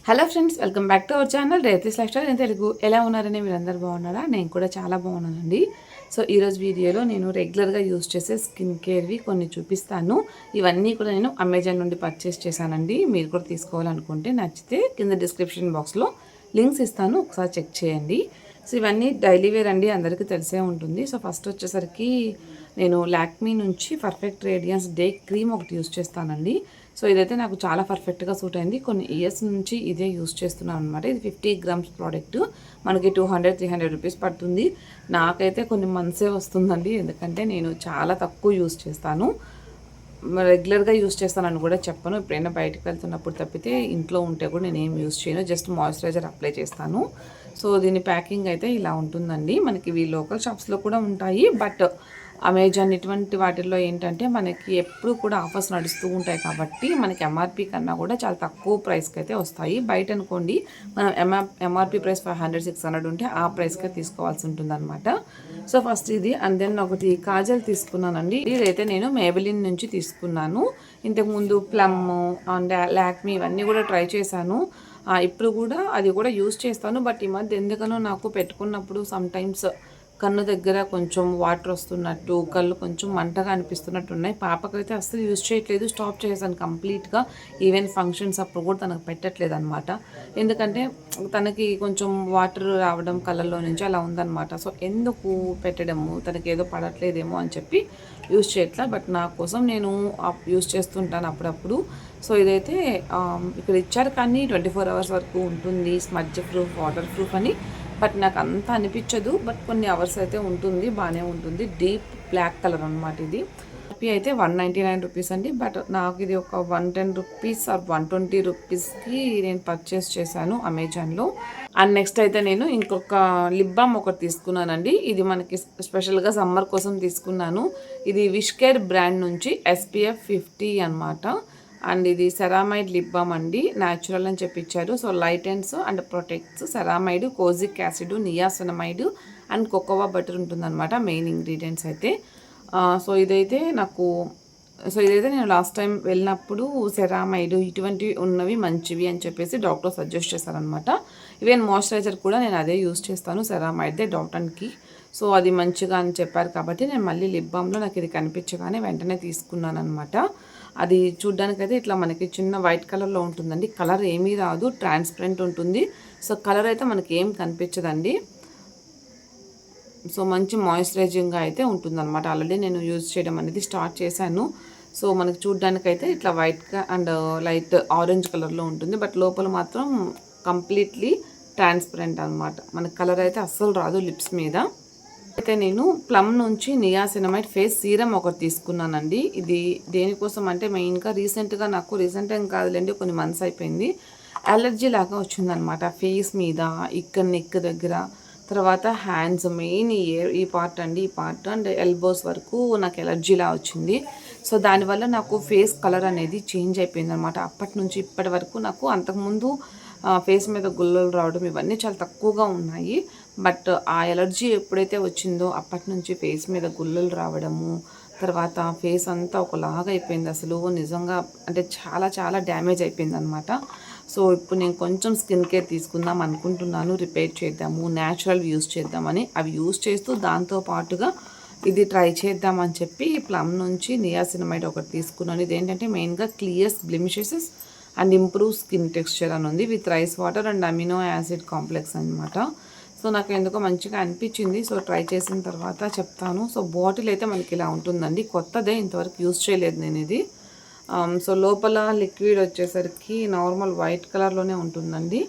Hello friends, welcome back to our channel Revathi's life style in Telugu. ఎలా ఉన్నారని మీరందరూ బాగున్నారా? నేను కూడా చాలా బాగున్నానండి. సో ఈరోజు వీడియోలో నేను రెగ్యులర్గా యూజ్ చేసే స్కిన్ కేర్వి కొన్ని చూపిస్తాను. ఇవన్నీ కూడా నేను అమెజాన్ నుండి పర్చేస్ చేశానండి. మీరు కూడా తీసుకోవాలనుకుంటే నచ్చితే కింద డిస్క్రిప్షన్ బాక్స్లో లింక్స్ ఇస్తాను, ఒకసారి చెక్ చేయండి. సో ఇవన్నీ డైలీ వేర్ అండి, అందరికీ తెలిసే ఉంటుంది. సో ఫస్ట్ వచ్చేసరికి నేను లాక్మీ నుంచి పర్ఫెక్ట్ రేడియన్స్ డే క్రీమ్ ఒకటి యూజ్ చేస్తానండి. సో ఇదైతే నాకు చాలా పర్ఫెక్ట్గా సూట్ అయింది. కొన్ని ఇయర్స్ నుంచి ఇదే యూజ్ చేస్తున్నాను అనమాట. ఇది 50 గ్రామ్స్ ప్రోడక్ట్, మనకి 200-300 రూపీస్ పడుతుంది. నాకైతే కొన్ని మంత్సే వస్తుందండి, ఎందుకంటే నేను చాలా తక్కువ యూజ్ చేస్తాను. రెగ్యులర్గా యూజ్ చేస్తానని కూడా చెప్పను. ఎప్పుడైనా బయటకు వెళ్తున్నప్పుడు తప్పితే ఇంట్లో ఉంటే కూడా నేను ఏం యూజ్ చేయను, జస్ట్ మాయిశ్చరైజర్ అప్లై చేస్తాను. సో దీని ప్యాకింగ్ అయితే ఇలా ఉంటుందండి. మనకి ఇవి లోకల్ షాప్స్లో కూడా ఉంటాయి, బట్ అమెజాన్ ఇటువంటి వాటిల్లో ఏంటంటే మనకి ఎప్పుడు కూడా ఆఫర్స్ నడుస్తూ ఉంటాయి కాబట్టి మనకి ఎంఆర్పి కన్నా కూడా చాలా తక్కువ ప్రైస్కి అయితే వస్తాయి. బయట అనుకోండి మనం ఎంఆర్పి ప్రైస్ 500-600 ఉంటే ఆ ప్రైస్కే తీసుకోవాల్సి ఉంటుందన్నమాట. సో ఫస్ట్ ఇది, అండ్ దెన్ ఒకటి కాజల్ తీసుకున్నానండి. ఇదైతే నేను మేబెలిన్ నుంచి తీసుకున్నాను. ఇంతకుముందు ప్లమ్ అండ్ లాక్మీ ఇవన్నీ కూడా ట్రై చేశాను. ఇప్పుడు కూడా అది కూడా యూజ్ చేస్తాను, బట్ ఈ మధ్య ఎందుకనో నాకు పెట్టుకున్నప్పుడు సమ్టైమ్స్ కన్ను దగ్గర కొంచెం వాటర్ వస్తున్నట్టు, కళ్ళు కొంచెం మంటగా అనిపిస్తున్నట్టు ఉన్నాయి. పాపకైతే అస్సలు యూజ్ చేయట్లేదు, స్టాప్ చేశాను కంప్లీట్గా. ఈవెన్ ఫంక్షన్స్ అప్పుడు కూడా తనకు పెట్టట్లేదు అనమాట. ఎందుకంటే తనకి కొంచెం వాటర్ రావడం కళ్ళల్లో నుంచి అలా ఉందన్నమాట. సో ఎందుకు పెట్టడము, తనకి ఏదో పడట్లేదేమో అని చెప్పి యూజ్ చేయట్లా. బట్ నా కోసం నేను యూజ్ చేస్తుంటాను అప్పుడప్పుడు. సో ఇదైతే ఇక్కడ ఇచ్చారు, కానీ 24 అవర్స్ వరకు ఉంటుంది, స్మడ్జ్ ప్రూఫ్, వాటర్ ప్రూఫ్ అని. బట్ నాకు అంత అనిపించదు, బట్ కొన్ని అవర్స్ అయితే ఉంటుంది, బాగానే ఉంటుంది. డీప్ బ్లాక్ కలర్ అనమాట ఇది. అయితే 199 రూపీస్ అండి, బట్ నాకు ఇది ఒక 110 రూపీస్ ఆర్ 120 రూపీస్కి నేను పర్చేస్ చేశాను అమెజాన్లో. అండ్ నెక్స్ట్ అయితే నేను ఇంకొక లిప్ బామ్ ఒకటి తీసుకున్నానండి. ఇది మనకి స్పెషల్గా సమ్మర్ కోసం తీసుకున్నాను. ఇది విష్కేర్ బ్రాండ్ నుంచి SPF 50 అనమాట. అండ్ ఇది సెరామైడ్ లిప్ బామ్ అండి, న్యాచురల్ అని చెప్పించారు. So lightens and protects, ceramide, kojic acid, niacinamide and cocoa butter ఉంటుందన్నమాట మెయిన్ ఇంగ్రీడియంట్స్ అయితే. సో ఇదైతే నేను లాస్ట్ టైం వెళ్ళినప్పుడు సెరామైడ్ ఇటువంటివి ఉన్నవి మంచివి అని చెప్పేసి డాక్టర్ సజెస్ట్ చేశారనమాట. ఈవెన్ మాయిశ్చరైజర్ కూడా నేను అదే యూజ్ చేస్తాను, సెరామైడ్దే, డాక్టర్కి. సో అది మంచిగా అని చెప్పారు కాబట్టి నేను మళ్ళీ లిప్ బామ్లో నాకు ఇది కనిపించగానే వెంటనే తీసుకున్నాను అనమాట. అది చూడ్డానికైతే ఇట్లా మనకి చిన్న వైట్ కలర్లో ఉంటుందండి. కలర్ ఏమీ రాదు, ట్రాన్స్పరెంట్ ఉంటుంది. సో కలర్ అయితే మనకి ఏం కనిపించదండి. సో మంచి మాయిశ్చరైజింగ్గా అయితే ఉంటుందన్నమాట. ఆల్రెడీ నేను యూజ్ చేయడం అనేది స్టార్ట్ చేశాను. సో మనకి చూడ్డానికైతే ఇట్లా వైట్గా అండ్ లైట్ ఆరెంజ్ కలర్లో ఉంటుంది, బట్ లోపల మాత్రం కంప్లీట్లీ ట్రాన్స్పరెంట్ అనమాట. మనకి కలర్ అయితే అస్సలు రాదు లిప్స్ మీద. అయితే నేను ప్లమ్ నుంచి నియాసినమైడ్ ఫేస్ సీరం ఒకటి తీసుకున్నానండి. ఇది దేనికోసం అంటే మెయిన్గా రీసెంట్ ఏం కాదులేండి, కొన్ని మంత్స్ అయిపోయింది, అలర్జీ లాగా వచ్చిందనమాట ఫేస్ మీద, ఇక్కడ నెక్ దగ్గర, తర్వాత హ్యాండ్స్, మెయిన్ ఈ పార్ట్ అండి, ఈ పార్ట్ అండ్ ఎల్బోస్ వరకు నాకు ఎలర్జీలా వచ్చింది. సో దానివల్ల నాకు ఫేస్ కలర్ అనేది చేంజ్ అయిపోయింది అనమాట. అప్పటి నుంచి ఇప్పటి వరకు నాకు, అంతకుముందు ఫేస్ మీద గుల్లలు రావడం ఇవన్నీ చాలా తక్కువగా ఉన్నాయి, బట్ ఆ ఎలర్జీ ఎప్పుడైతే వచ్చిందో అప్పటి నుంచి ఫేస్ మీద గుల్లలు రావడము, తర్వాత ఫేస్ అంతా ఒకలాగా అయిపోయింది అసలు. నిజంగా అంటే చాలా చాలా డ్యామేజ్ అయిపోయింది అనమాట. సో ఇప్పుడు నేను కొంచెం స్కిన్ కేర్ తీసుకుందాం అనుకుంటున్నాను, రిపేర్ చేద్దాము, న్యాచురల్ యూజ్ చేద్దామని. అవి యూజ్ చేస్తూ దాంతో పాటుగా ఇది ట్రై చేద్దామని చెప్పి ప్లమ్ నుంచి నియాసినమైడ్ ఒకటి తీసుకున్నాను. ఇదేంటంటే మెయిన్గా clears blemishes and improve skin texture అని ఉంది, with rice water and amino acid complex అనమాట. సో నాకు ఎందుకో మంచిగా అనిపించింది. సో ట్రై చేసిన తర్వాత చెప్తాను. సో బాటిల్ అయితే మనకి ఇలా ఉంటుందండి, కొత్తదే, ఇంతవరకు యూజ్ చేయలేదు నేను ఇది. సో లోపల లిక్విడ్ వచ్చేసరికి నార్మల్ వైట్ కలర్లోనే ఉంటుందండి.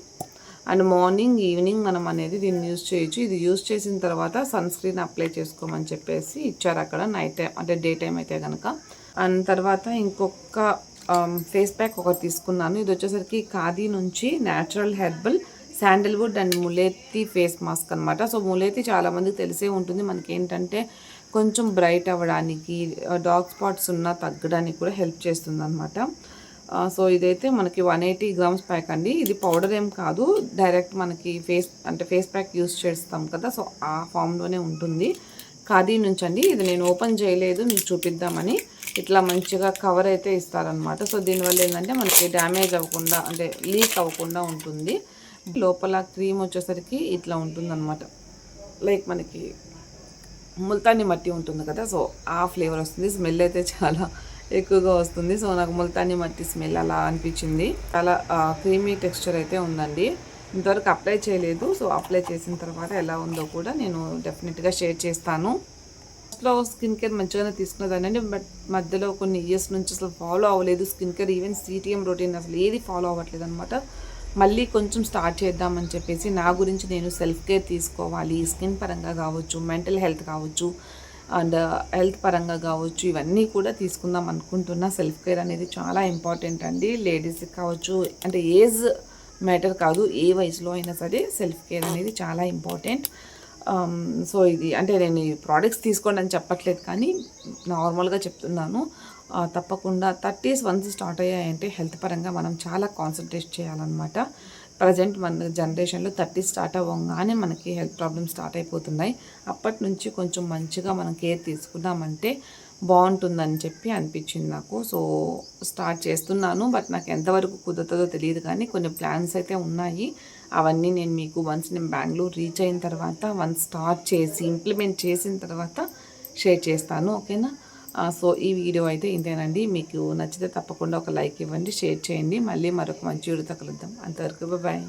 అండ్ మార్నింగ్ ఈవినింగ్ మనం అనేది దీన్ని యూజ్ చేయొచ్చు. ఇది యూజ్ చేసిన తర్వాత సన్ స్క్రీన్ అప్లై చేసుకోమని చెప్పేసి ఇచ్చారు అక్కడ, నైట్ టైం అంటే డే టైం అయితే కనుక. అండ్ తర్వాత ఇంకొక ఫేస్ ప్యాక్ ఒకటి తీసుకున్నాను. ఇది వచ్చేసరికి ఖాదీ నుంచి natural herbal sandalwood and mulethi face mask అనమాట. సో ములేతి చాలామందికి తెలిసే ఉంటుంది, మనకి ఏంటంటే కొంచెం బ్రైట్ అవ్వడానికి, డార్క్ స్పాట్స్ ఉన్నా తగ్గడానికి కూడా హెల్ప్ చేస్తుంది అనమాట. సో ఇదైతే మనకి 180 గ్రామ్స్ ప్యాక్ అండి. ఇది పౌడర్ ఏం కాదు, డైరెక్ట్ మనకి ఫేస్ ప్యాక్ యూస్ చేస్తాం కదా, సో ఆ ఫామ్లోనే ఉంటుంది. ఖాదీ నుంచి అండి. ఇది నేను ఓపెన్ చేయలేదు, మీకు చూపిద్దామని. ఇట్లా మంచిగా కవర్ అయితే ఇస్తారనమాట. సో దీనివల్ల ఏంటంటే మనకి డ్యామేజ్ అవ్వకుండా అంటే లీక్ అవ్వకుండా ఉంటుంది. లోపల క్రీమ్ వచ్చేసరికి ఇట్లా ఉంటుందన్నమాట. లైక్ మనకి ముల్తానీ మట్టి ఉంటుంది కదా, సో ఆ ఫ్లేవర్ వస్తుంది. స్మెల్ అయితే చాలా ఎక్కువగా వస్తుంది. సో నాకు ముల్తానీ మట్టి స్మెల్ అలా అనిపించింది. చాలా క్రీమీ టెక్స్చర్ అయితే ఉందండి. ఇంతవరకు అప్లై చేయలేదు. సో అప్లై చేసిన తర్వాత ఎలా ఉందో కూడా నేను డెఫినెట్గా షేర్ చేస్తాను. ఫస్ట్లో స్కిన్ కేర్ మంచిగానే తీసుకునేదానండి, బట్ మధ్యలో కొన్ని ఇయర్స్ నుంచి అసలు ఫాలో అవ్వలేదు skin care. Even CTM routine అసలు ఏది ఫాలో అవ్వట్లేదు అనమాట. మళ్ళీ కొంచెం స్టార్ట్ చేద్దామని చెప్పేసి నా గురించి నేను సెల్ఫ్ కేర్ తీసుకోవాలి, స్కిన్ పరంగా కావచ్చు, మెంటల్ హెల్త్ కావచ్చు, అండ్ హెల్త్ పరంగా కావచ్చు, ఇవన్నీ కూడా తీసుకుందాం అనుకుంటున్నా. సెల్ఫ్ కేర్ అనేది చాలా ఇంపార్టెంట్ అండి. లేడీస్కి కావచ్చు, అంటే ఏజ్ మ్యాటర్ కాదు, ఏ వయసులో అయినా సరే సెల్ఫ్ కేర్ అనేది చాలా ఇంపార్టెంట్. సో ఇది అంటే నేను ఈ ప్రోడక్ట్స్ తీసుకోండి అని చెప్పట్లేదు, కానీ నార్మల్గా చెప్తున్నాను. తప్పకుండా 30s వన్స్ స్టార్ట్ అయ్యాయంటే హెల్త్ పరంగా మనం చాలా కాన్సన్ట్రేట్ చేయాలన్నమాట. ప్రజెంట్ మన జనరేషన్లో 30 స్టార్ట్ అవ్వగానే మనకి హెల్త్ ప్రాబ్లమ్స్ స్టార్ట్ అయిపోతున్నాయి. అప్పటి నుంచి కొంచెం మంచిగా మనం కేర్ తీసుకున్నామంటే బాగుంటుందని చెప్పి అనిపించింది నాకు. సో స్టార్ట్ చేస్తున్నాను, బట్ నాకు ఎంతవరకు కుదురుతుందో తెలియదు, కానీ కొన్ని ప్లాన్స్ అయితే ఉన్నాయి. అవన్నీ నేను మీకు వన్స్ నేను బెంగళూరు రీచ్ అయిన తర్వాత వన్స్ స్టార్ట్ చేసి ఇంప్లిమెంట్ చేసిన తర్వాత షేర్ చేస్తాను, ఓకేనా. సో ఈ వీడియో అయితే ఇంతేనండి. మీకు నచ్చితే తప్పకుండా ఒక లైక్ ఇవ్వండి, షేర్ చేయండి. మళ్ళీ మరొక మంచి వీడియోతో కలుద్దాం. అంతవరకు బాయ్.